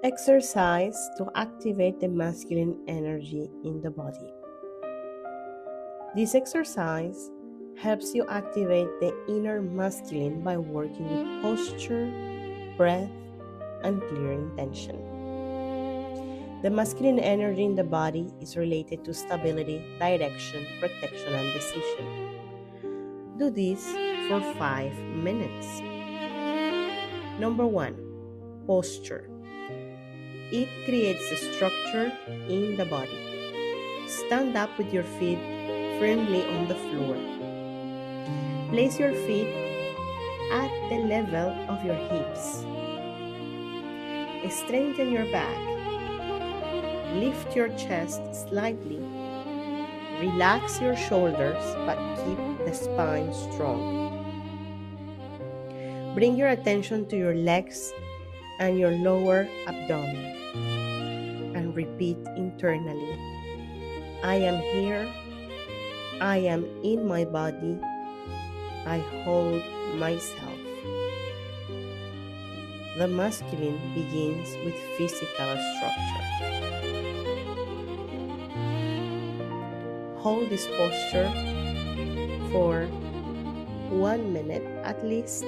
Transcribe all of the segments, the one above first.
Exercise to activate the masculine energy in the body. This exercise helps you activate the inner masculine by working with posture, breath, and clearing tension. The masculine energy in the body is related to stability, direction, protection, and decision. Do this for 5 minutes. Number 1. Posture. It creates a structure in the body. Stand up with your feet firmly on the floor. Place your feet at the level of your hips. Straighten your back. Lift your chest slightly. Relax your shoulders but keep the spine strong. Bring your attention to your legs and your lower abdomen and repeat internally. I am here. I am in my body. I hold myself. The masculine begins with physical structure. Hold this posture for 1 minute at least.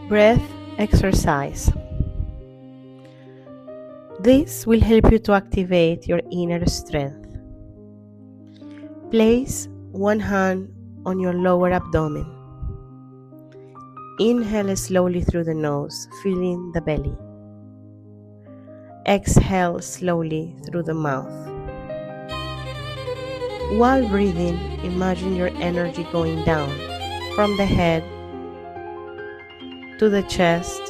Breath exercise. This will help you to activate your inner strength. Place one hand on your lower abdomen. Inhale slowly through the nose, filling the belly. Exhale slowly through the mouth. While breathing, imagine your energy going down from the head to the chest,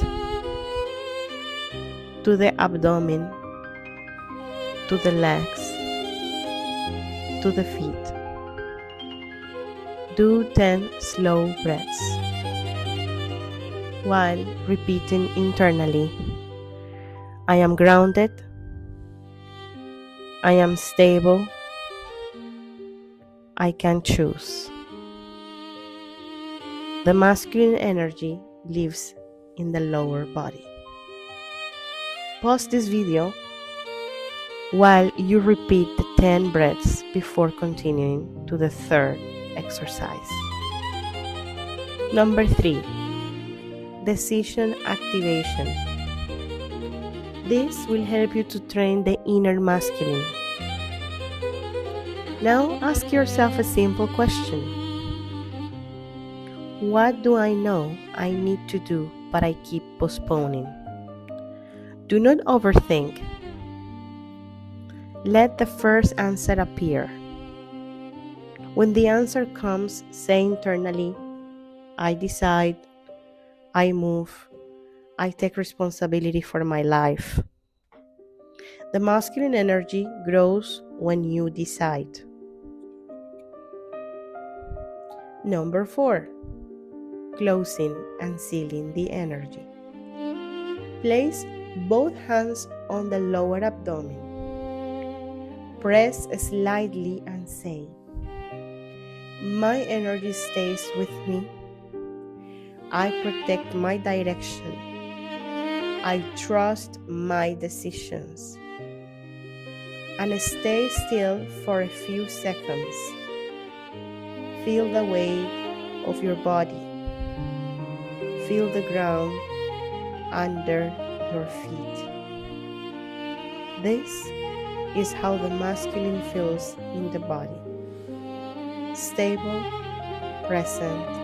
to the abdomen, to the legs, to the feet. Do 10 slow breaths while repeating internally, I am grounded, I am stable, I can choose. The masculine energy lives in the lower body. Pause this video while you repeat the 10 breaths before continuing to the third exercise. Number 3. Decision activation. This will help you to train the inner masculine. Now ask yourself a simple question. What do I know I need to do but I keep postponing? Do not overthink. Let the first answer appear. When the answer comes, say internally, I decide, I move, I take responsibility for my life. The masculine energy grows when you decide. Number 4. Closing and sealing the energy. Place both hands on the lower abdomen. Press slightly and say, my energy stays with me. I protect my direction. I trust my decisions. And stay still for a few seconds. Feel the weight of your body. Feel the ground under your feet. This is how the masculine feels in the body. Stable, present,